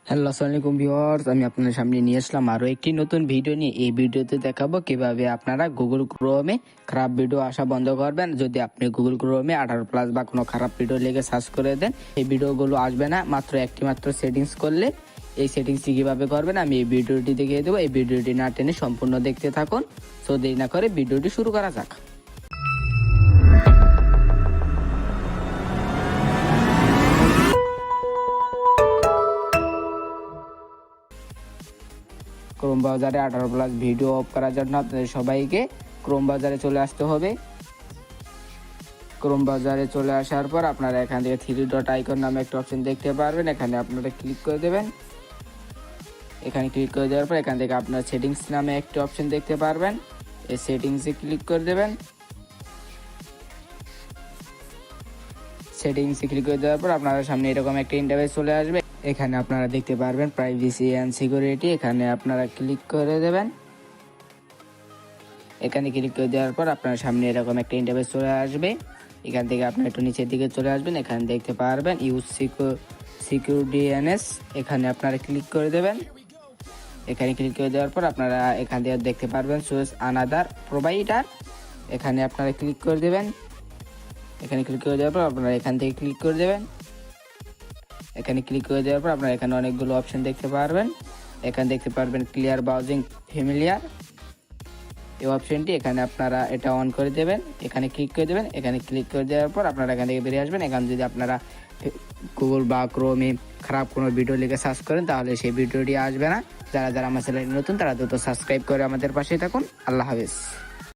Hello, আসসালামু আলাইকুম viewers. আমি আপনাদের সামনে নিয়ে আসলাম আরও একটি নতুন ভিডিও নিয়ে। এই ভিডিওতে দেখাবো কিভাবে আপনারা গুগল ক্রোমে খারাপ ভিডিও আসা বন্ধ করবেন। যদি আপনি গুগল ক্রোমে 18+ বা কোনো খারাপ ভিডিও লিখে সার্চ করে দেন, এই ভিডিওগুলো আসবে না। মাত্র সেটিংস করলে এই সেটিংসটি কীভাবে করবেন আমি এই ভিডিওটি দেখিয়ে দেবো। এই ভিডিওটি না টেনে সম্পূর্ণ দেখতে থাকুন। সো দেরি না করে ভিডিওটি শুরু করা যাক। ক্রোম ব্রাউজারে 18+ ভিডিও অফ করার জন্য আপনাদের সবাইকে ক্রোম ব্রাউজারে চলে আসতে হবে। ক্রোম ব্রাউজারে চলে আসার পর আপনারা এখান থেকে 3 ডট আইকন নামে একটা অপশন দেখতে পারবেন। এখানে আপনারা ক্লিক করে দেবেন। এখানে ক্লিক করে দেওয়ার পর এখান থেকে আপনার সেটিংস নামে একটা অপশন দেখতে পারবেন। এই সেটিংসে ক্লিক করে দেবেন। সেটিংসে ক্লিক করে দেওয়ার পর আপনাদের সামনে এরকম একটা ইন্টারফেস চলে আসবে। এখানে আপনারা দেখতে পারবেন প্রাইভেসি অ্যান্ড সিকিউরিটি। এখানে আপনারা ক্লিক করে দেবেন। এখানে ক্লিক করে দেওয়ার পর আপনার সামনে এরকম একটা ইন্টারফেস চলে আসবে। এখান থেকে আপনার একটু নিচের দিকে চলে আসবেন। এখানে দেখতে পারবেন ইউজ সিকিউরিটি এনএস। এখানে আপনারা ক্লিক করে দেবেন। এখানে ক্লিক করে দেওয়ার পর আপনারা এখান থেকে দেখতে পারবেন চুজ আনাদার প্রোভাইডার। এখানে আপনারা ক্লিক করে দেবেন। এখানে ক্লিক করে দেওয়ার পর আপনারা এখান থেকে ক্লিক করে দেবেন। এখানে ক্লিক করে দেওয়ার পর আপনারা এখানে অনেকগুলো অপশন দেখতে পারবেন। এখানে দেখতে পারবেন ক্লিয়ার ব্রাউজিং ফ্যামিলিয়ার এই অপশনটি। এখানে আপনারা এটা অন করে দেবেন। এখানে ক্লিক করে দেবেন। এখানে ক্লিক করে দেওয়ার পর আপনারা এখান থেকে বেরিয়ে আসবেন। এখানে যদি আপনারা গুগল বা ক্রোমে খারাপ কোনো ভিডিও লিখে সার্চ করেন তাহলে সেই ভিডিওটি আসবে না। যারা আমার চ্যানেলে নতুন তারা দ্রুত সাবস্ক্রাইব করে আমাদের পাশেই থাকুন। আল্লাহ হাফেজ।